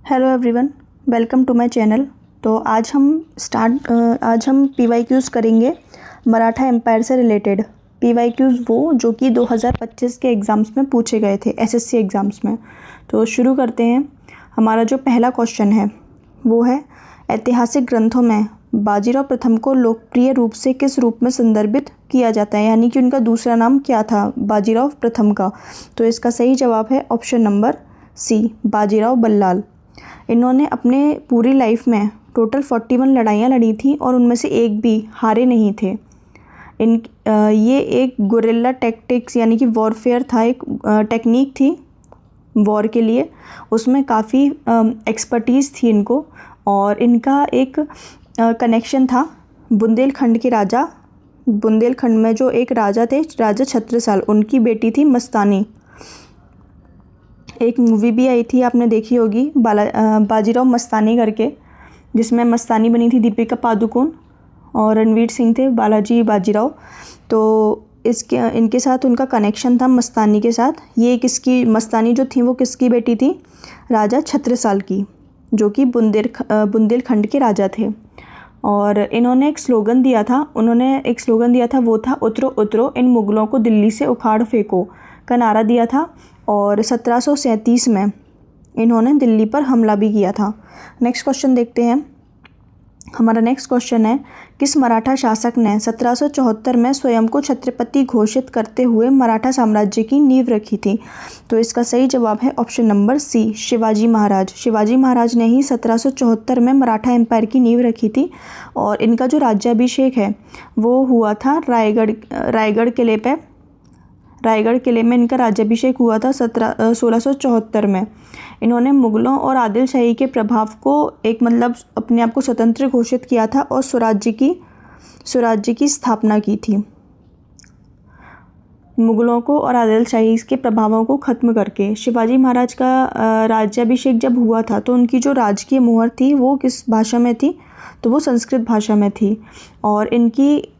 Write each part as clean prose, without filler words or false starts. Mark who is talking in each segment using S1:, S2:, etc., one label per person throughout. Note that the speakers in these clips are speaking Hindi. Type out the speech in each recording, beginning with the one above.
S1: Hello everyone, welcome to my channel. तो आज हम PYQs करेंगे मराठा एम्पायर से रिलेटेड। PYQs वो जो कि 2025 के एग्ज़ाम्स में पूछे गए थे, SSC एग्ज़ाम्स में। तो शुरू करते हैं। हमारा जो पहला क्वेश्चन है वो है, ऐतिहासिक ग्रंथों में बाजीराव प्रथम को लोकप्रिय रूप से किस रूप में संदर्भित किया जाता है, यानी कि उनका दूसरा नाम क्या था बाजीराव प्रथम का। तो इसका सही जवाब है option number C, Bajirao Ballal. इन्होंने अपने पूरी लाइफ में टोटल 41 लड़ाइयाँ लड़ी थी और उनमें से एक भी हारे नहीं थे। ये एक गुरिल्ला टैक्टिक्स यानी कि वॉरफेयर था, एक टेक्निक थी वॉर के लिए। उसमें काफ़ी एक्सपर्टीज़ थी इनको, और इनका एक कनेक्शन था बुंदेलखंड के राजा, बुंदेलखंड में जो एक राजा थे, राजा छत्रसाल, उनकी बेटी थी मस्तानी। एक मूवी भी आई थी, आपने देखी होगी, बाजीराव मस्तानी करके, जिसमें मस्तानी बनी थी दीपिका पादुकोण और रणवीर सिंह थे बालाजी बाजीराव। तो इनके साथ उनका कनेक्शन था मस्तानी के साथ। ये किसकी, मस्तानी जो थी वो किसकी बेटी थी, राजा छत्रसाल की, जो कि बुंदेलखंड के राजा थे। और इन्होंने एक स्लोगन दिया था, वो था उतरो उतरो, इन मुग़लों को दिल्ली से उखाड़ फेंको का नारा दिया था। और 1737 में इन्होंने दिल्ली पर हमला भी किया था। नेक्स्ट क्वेश्चन देखते हैं। हमारा नेक्स्ट क्वेश्चन है, किस मराठा शासक ने 1774 में स्वयं को छत्रपति घोषित करते हुए मराठा साम्राज्य की नींव रखी थी। तो इसका सही जवाब है ऑप्शन नंबर सी, शिवाजी महाराज। शिवाजी महाराज ने ही 1774 में मराठा एम्पायर की नींव रखी थी। और इनका जो राज्याभिषेक है वो हुआ था रायगढ़ किले में इनका राज्याभिषेक हुआ था 1674 में। इन्होंने मुग़लों और आदिल शाही के प्रभाव को अपने आप को स्वतंत्र घोषित किया था और स्वराज्य की स्थापना की थी। मुग़लों को और आदिल शाही के प्रभावों को ख़त्म करके शिवाजी महाराज का राज्याभिषेक जब हुआ था, तो उनकी जो राजकीय मोहर थी वो किस भाषा में थी, तो वो संस्कृत भाषा में थी। और इनकी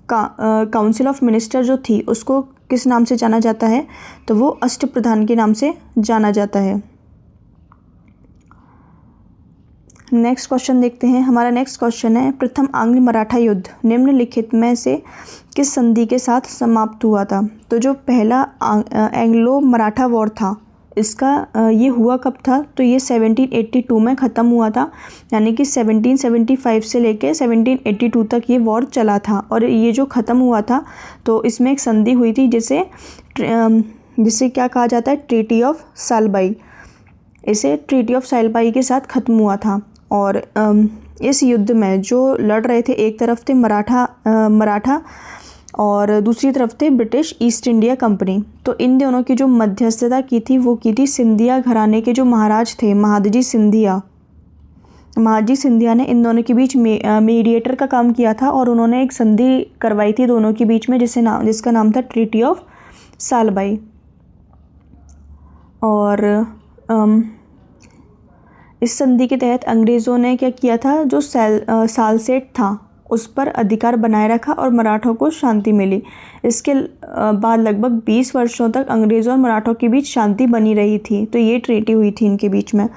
S1: काउंसिल ऑफ मिनिस्टर जो थी उसको किस नाम से जाना जाता है, तो वो अष्टप्रधान के नाम से जाना जाता है। नेक्स्ट क्वेश्चन देखते हैं। हमारा नेक्स्ट क्वेश्चन है, प्रथम आंग्ल मराठा युद्ध निम्नलिखित में से किस संधि के साथ समाप्त हुआ था। तो जो पहला एंग्लो मराठा वॉर था, इसका ये हुआ कब था, तो ये 1782 में ख़त्म हुआ था, यानी कि 1775 से लेके 1782 तक ये वॉर चला था। और ये जो ख़त्म हुआ था तो इसमें एक संधि हुई थी जिसे क्या कहा जाता है, ट्रीटी ऑफ सालबाई। इसे ट्रीटी ऑफ सालबाई के साथ ख़त्म हुआ था। और इस युद्ध में जो लड़ रहे थे, एक तरफ थे मराठा और दूसरी तरफ थे ब्रिटिश ईस्ट इंडिया कंपनी। तो इन दोनों की जो मध्यस्थता की थी वो की थी सिंधिया घराने के जो महाराज थे, महादजी सिंधिया ने इन दोनों के बीच मीडिएटर का काम किया था। और उन्होंने एक संधि करवाई थी दोनों के बीच में, जिसका नाम था ट्रीटी ऑफ सालबाई। और इस संधि के तहत अंग्रेज़ों ने क्या किया था, जो सालसेट था उस पर अधिकार बनाए रखा और मराठों को शांति मिली। इसके बाद लगभग 20 वर्षों तक अंग्रेज़ों और मराठों के बीच शांति बनी रही थी। तो ये ट्रीटी हुई थी इनके बीच में।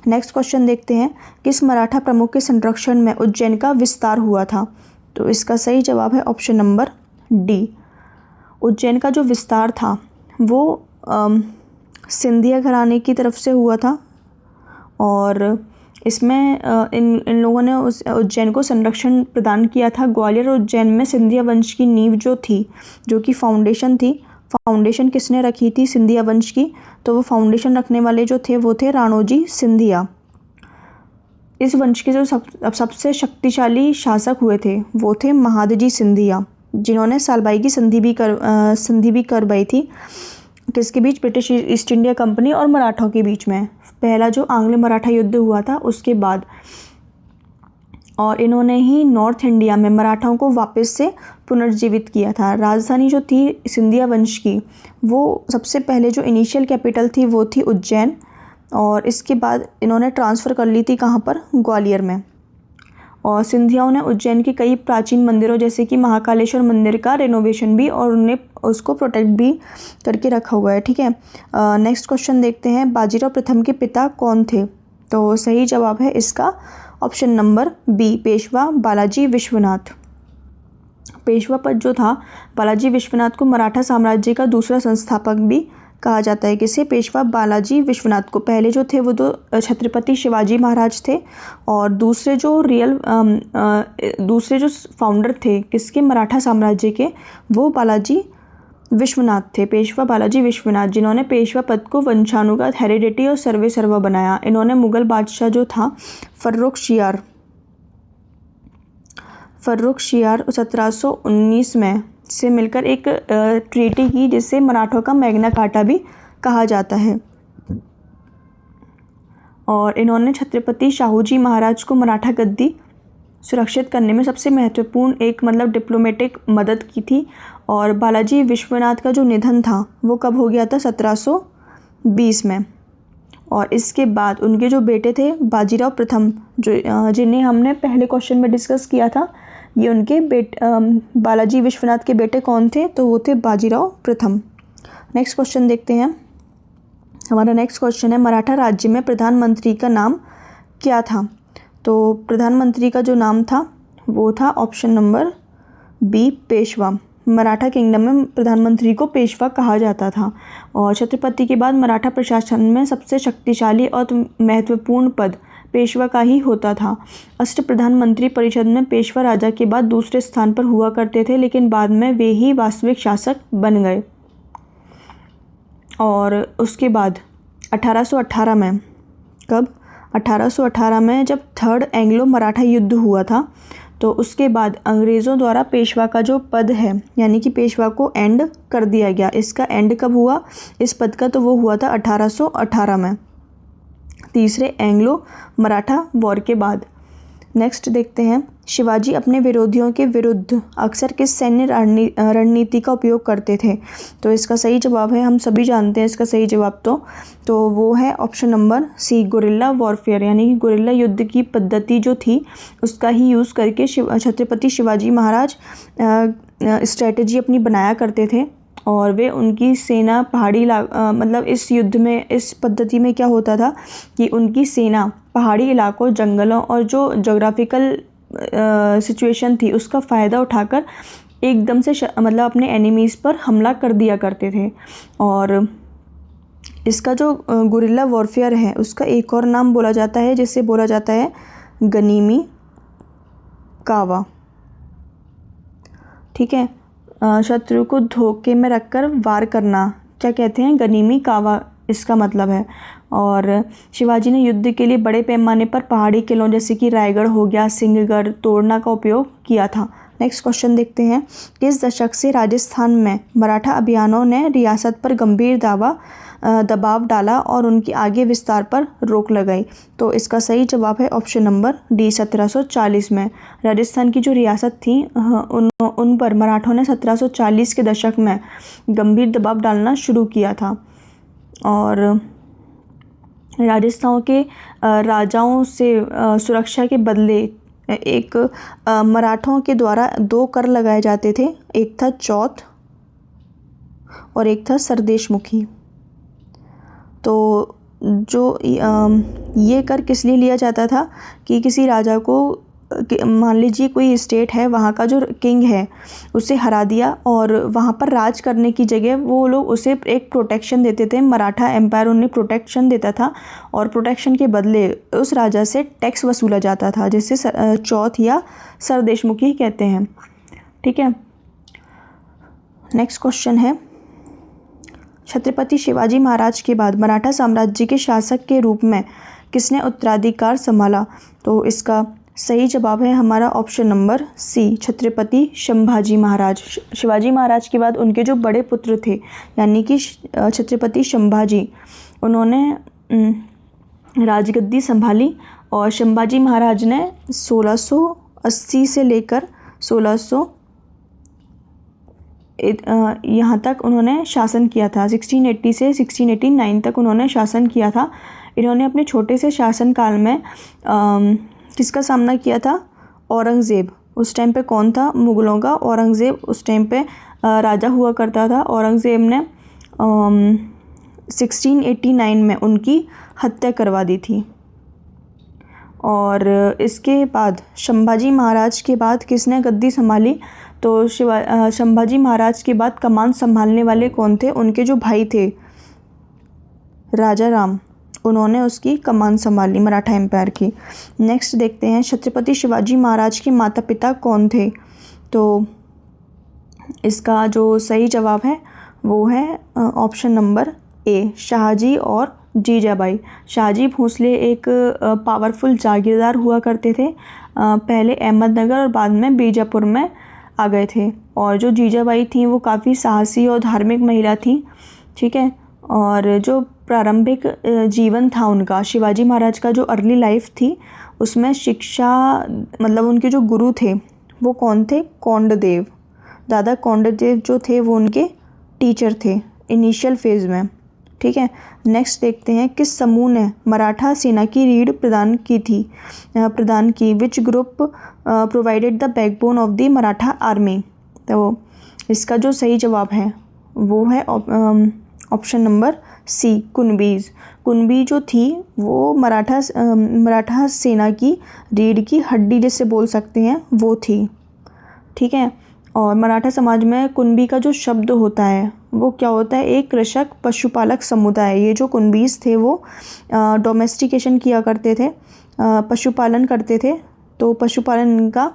S1: नेक्स्ट क्वेश्चन देखते हैं, किस मराठा प्रमुख के संरक्षण में उज्जैन का विस्तार हुआ था। तो इसका सही जवाब है ऑप्शन नंबर डी। उज्जैन का जो विस्तार था वो सिंधिया घराने की तरफ से हुआ था। और इसमें इन लोगों ने उस उज्जैन को संरक्षण प्रदान किया था। ग्वालियर और उज्जैन में सिंधिया वंश की नींव जो थी, जो कि फाउंडेशन थी, फाउंडेशन किसने रखी थी सिंधिया वंश की, तो वो फाउंडेशन रखने वाले जो थे वो थे राणोजी सिंधिया। इस वंश के जो सबसे शक्तिशाली शासक हुए थे वो थे महादजी सिंधिया, जिन्होंने सालबाई की संधि भी करवाई थी। किसके बीच, ब्रिटिश ईस्ट इंडिया कंपनी और मराठों के बीच में, पहला जो आंग्ल मराठा युद्ध हुआ था उसके बाद। और इन्होंने ही नॉर्थ इंडिया में मराठाओं को वापस से पुनर्जीवित किया था। राजधानी जो थी सिंधिया वंश की, वो सबसे पहले जो इनिशियल कैपिटल थी वो थी उज्जैन, और इसके बाद इन्होंने ट्रांसफ़र कर ली थी कहाँ पर, ग्वालियर में। और सिंधियाओं ने उज्जैन के कई प्राचीन मंदिरों जैसे कि महाकालेश्वर मंदिर का रेनोवेशन भी और उन्हें उसको प्रोटेक्ट भी करके रखा हुआ है। ठीक है, नेक्स्ट क्वेश्चन देखते हैं, बाजीराव प्रथम के पिता कौन थे। तो सही जवाब है इसका option number B, Peshwa Balaji Vishwanath. Peshwa पद जो था बालाजी विश्वनाथ को मराठा साम्राज्य का दूसरा संस्थापक भी कहा जाता है। किसे? पेशवा बालाजी विश्वनाथ को। पहले जो थे वो तो छत्रपति शिवाजी महाराज थे, और दूसरे जो फाउंडर थे किसके? मराठा साम्राज्य के, वो बालाजी विश्वनाथ थे, पेशवा बालाजी विश्वनाथ, जिन्होंने पेशवा पद को वंशानुगत, हेरिडिटी और सर्वे सर्वा बनाया। इन्होंने मुगल बादशाह जो था फर्रुख शियार 1719 में से मिलकर एक ट्रीटी की, जिसे मराठों का मैग्ना कार्टा भी कहा जाता है। और इन्होंने छत्रपति शाहू जी महाराज को मराठा गद्दी सुरक्षित करने में सबसे महत्वपूर्ण डिप्लोमेटिक मदद की थी। और बालाजी विश्वनाथ का जो निधन था वो कब हो गया था? 1720 में। और इसके बाद उनके जो बेटे थे बाजीराव प्रथम, जो जिन्हें हमने पहले क्वेश्चन में डिस्कस किया था, ये उनके बालाजी विश्वनाथ के बेटे कौन थे? तो वो थे बाजीराव प्रथम। नेक्स्ट क्वेश्चन देखते हैं। हमारा नेक्स्ट क्वेश्चन है, मराठा राज्य में प्रधानमंत्री का नाम क्या था? तो प्रधानमंत्री का जो नाम था वो था option number B, Peshwa. Maratha kingdom में प्रधानमंत्री को पेशवा कहा जाता था। और छत्रपति के बाद मराठा प्रशासन में सबसे शक्तिशाली और महत्वपूर्ण पद पेशवा का ही होता था। अष्ट प्रधानमंत्री परिषद में पेशवा राजा के बाद दूसरे स्थान पर हुआ करते थे, लेकिन बाद में वे ही वास्तविक शासक बन गए। और उसके बाद 1818 में, कब? 1818 में जब थर्ड एंग्लो मराठा युद्ध हुआ था, तो उसके बाद अंग्रेज़ों द्वारा पेशवा का जो पद है, यानी कि पेशवा को एंड कर दिया गया। इसका एंड कब हुआ इस पद का? तो वो हुआ था 1818 में, तीसरे एंग्लो मराठा वॉर के बाद। नेक्स्ट देखते हैं, शिवाजी अपने विरोधियों के विरुद्ध अक्सर किस सैन्य रणनीति का उपयोग करते थे? तो इसका सही जवाब है, हम सभी जानते हैं इसका सही जवाब, तो वो है option number C, guerrilla warfare. यानी कि गुरिल्ला युद्ध की पद्धति जो थी उसका ही यूज़ करके छत्रपति शिवाजी महाराज स्ट्रेटजी अपनी बनाया करते थे। और वे उनकी सेना पहाड़ी इस युद्ध में, इस पद्धति में क्या होता था कि उनकी सेना पहाड़ी इलाकों, जंगलों और जो जोग्राफिकल सिचुएशन थी उसका फ़ायदा उठाकर एकदम से अपने एनिमीज़ पर हमला कर दिया करते थे। और इसका जो गुरिल्ला वॉरफेयर है उसका एक और नाम बोला जाता है, जिसे बोला जाता है गनीमी कावा। ठीक है, शत्रु को धोखे में रखकर वार करना क्या कहते हैं? गनीमी कावा इसका मतलब है। और शिवाजी ने युद्ध के लिए बड़े पैमाने पर पहाड़ी किलों जैसे कि रायगढ़ हो गया, सिंहगढ़ तोड़ना का उपयोग किया था। नेक्स्ट क्वेश्चन देखते हैं, किस दशक से राजस्थान में मराठा अभियानों ने रियासत पर गंभीर दबाव डाला और उनकी आगे विस्तार पर रोक लगाई? तो इसका सही जवाब है ऑप्शन नंबर डी, 1740 में। राजस्थान की जो रियासत थी उन पर मराठों ने 1740 के दशक में गंभीर दबाव डालना शुरू किया था। और राजस्थान के राजाओं से सुरक्षा के बदले एक मराठों के द्वारा 2 कर लगाए जाते थे, एक था चौथ और एक था सरदेशमुखी। तो जो ये कर किस लिए लिया जाता था कि किसी राजा को, मान लीजिए कोई स्टेट है, वहाँ का जो किंग है उसे हरा दिया और वहाँ पर राज करने की जगह वो लोग उसे एक प्रोटेक्शन देते थे। मराठा एम्पायर उन्हें प्रोटेक्शन देता था और प्रोटेक्शन के बदले उस राजा से टैक्स वसूला जाता था, जिसे चौथ या सरदेशमुखी कहते हैं। ठीक है, नेक्स्ट क्वेश्चन है, छत्रपति शिवाजी महाराज के बाद मराठा साम्राज्य के शासक के रूप में किसने उत्तराधिकार संभाला? तो इसका सही जवाब है हमारा option number C, Chhatrapati Sambhaji Maharaj. Shivaji Maharaj के बाद उनके जो बड़े पुत्र थे यानी कि छत्रपति संभाजी, उन्होंने राजगद्दी संभाली और संभाजी महाराज ने 1680 से लेकर 1600 यहाँ तक उन्होंने शासन किया था। 1680 से 1689 तक उन्होंने शासन किया था। इन्होंने अपने छोटे से शासनकाल में किसका सामना किया था? औरंगज़ेब। उस टाइम पे कौन था? मुग़लों का औरंगज़ेब उस टाइम पे राजा हुआ करता था। औरंगज़ेब ने 1689 में उनकी हत्या करवा दी थी। और इसके बाद संभाजी महाराज के बाद किसने गद्दी संभाली? तो संभाजी महाराज के बाद कमान संभालने वाले कौन थे? उनके जो भाई थे राजा राम, उन्होंने उसकी कमान संभाली मराठा एम्पायर की। नेक्स्ट देखते हैं छत्रपति शिवाजी महाराज के माता पिता कौन थे? तो इसका जो सही जवाब है वो है ऑप्शन नंबर ए, शाहजी और जीजाबाई। शाहजी भोसले एक पावरफुल जागीरदार हुआ करते थे, पहले अहमदनगर और बाद में बीजापुर में आ गए थे। और जो जीजाबाई थी वो काफ़ी साहसी और धार्मिक महिला थी, ठीक है। और जो प्रारंभिक जीवन था उनका, शिवाजी महाराज का जो अर्ली लाइफ थी उसमें शिक्षा, मतलब उनके जो गुरु थे वो कौन थे? कोंडदेव। दादा कोंडदेव जो थे वो उनके टीचर थे इनिशियल फेज़ में, ठीक है। नेक्स्ट देखते हैं किस समूह ने मराठा सेना की रीढ़ प्रदान की? Which group provided the backbone of the Maratha army? तो इसका जो सही जवाब है वो है ऑप्शन नंबर सी, कुनबीज। कुनबी जो थी वो मराठा सेना की रीढ़ की हड्डी जिसे बोल सकते हैं वो थी, ठीक है। और मराठा समाज में कुनबी का जो शब्द होता है वो क्या होता है? एक कृषक पशुपालक समुदाय। ये जो कुनबीज थे वो डोमेस्टिकेशन किया करते थे, पशुपालन करते थे। तो पशुपालन इनका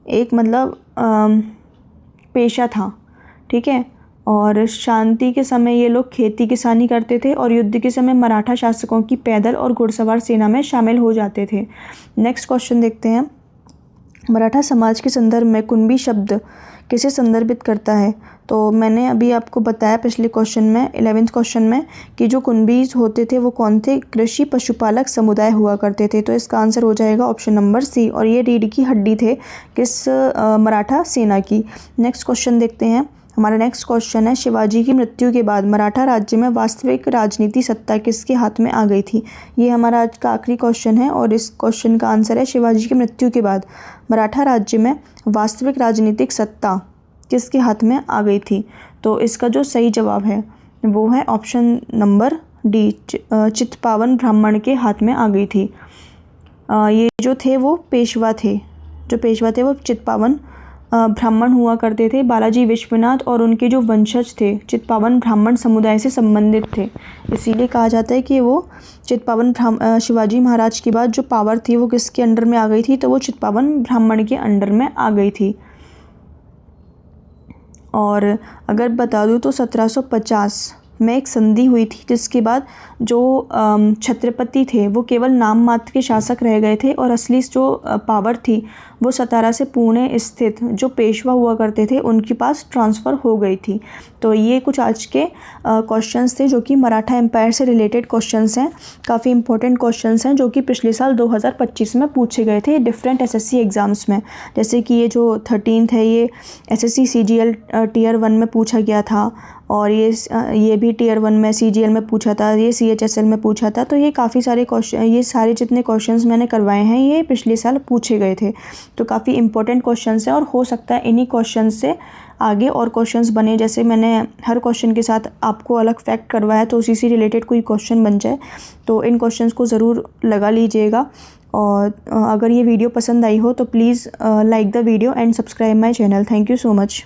S1: एक मतलब पेशा था, ठीक है। और शांति के समय ये लोग खेती किसानी करते थे और युद्ध के समय मराठा शासकों की पैदल और घुड़सवार सेना में शामिल हो जाते थे। नेक्स्ट क्वेश्चन देखते हैं, मराठा समाज के संदर्भ में कुनबी शब्द किसे संदर्भित करता है? तो मैंने अभी आपको बताया पिछले क्वेश्चन में, 11th क्वेश्चन में, कि जो कुनबीज होते थे वो कौन थे? कृषि पशुपालक समुदाय हुआ करते थे। तो इसका आंसर हो जाएगा ऑप्शन नंबर सी, और ये रीढ़ की हड्डी थे किस मराठा सेना की। नेक्स्ट क्वेश्चन देखते हैं, हमारा नेक्स्ट क्वेश्चन है, शिवाजी की मृत्यु के बाद मराठा राज्य में वास्तविक राजनीति सत्ता किसके हाथ में आ गई थी? ये हमारा आज का आखिरी क्वेश्चन है और इस क्वेश्चन का आंसर है शिवाजी की मृत्यु के बाद मराठा राज्य में वास्तविक राजनीतिक सत्ता किसके हाथ में आ गई थी? तो इसका जो सही जवाब है वो है ऑप्शन नंबर डी, चित्पावन ब्राह्मण के हाथ में आ गई थी। ये जो थे वो पेशवा थे, वो चित्पावन ब्राह्मण हुआ करते थे। बालाजी विश्वनाथ और उनके जो वंशज थे चित्पावन ब्राह्मण समुदाय से संबंधित थे, इसीलिए कहा जाता है कि वो चित्पावन शिवाजी महाराज के बाद जो पावर थी वो किसके अंडर में आ गई थी? तो वो चित्पावन ब्राह्मण के अंडर में आ गई थी। और अगर बता दूँ तो 1750 में एक संधि हुई थी जिसके बाद जो छत्रपति थे वो केवल नाम मात्र के शासक रह गए थे और असली जो पावर थी वो सतारा से पुणे स्थित जो पेशवा हुआ करते थे उनके पास ट्रांसफ़र हो गई थी। तो ये कुछ आज के क्वेश्चंस थे जो कि मराठा एम्पायर से रिलेटेड क्वेश्चंस हैं, काफ़ी इंपॉर्टेंट क्वेश्चंस हैं जो कि पिछले साल 2025 में पूछे गए थे डिफरेंट एसएससी एग्ज़ाम्स में। जैसे कि ये जो 13th है ये एसएससी सीजीएल टियर 1 में पूछा गया था, और ये भी टियर 1 में सीजीएल में पूछा था, ये सीएचएसएल में पूछा था। तो ये काफ़ी सारे क्वेश्चन, ये सारे जितने क्वेश्चंस मैंने करवाए हैं ये पिछले साल पूछे गए थे। तो काफ़ी इंपॉर्टेंट क्वेश्चंस हैं और हो सकता है इन्हीं क्वेश्चन से आगे और क्वेश्चंस बने। जैसे मैंने हर क्वेश्चन के साथ आपको अलग फैक्ट करवाया तो उसी से रिलेटेड कोई क्वेश्चन बन जाए, तो इन क्वेश्चंस को ज़रूर लगा लीजिएगा। और अगर ये वीडियो पसंद आई हो तो please like the video and subscribe my channel. Thank you so much.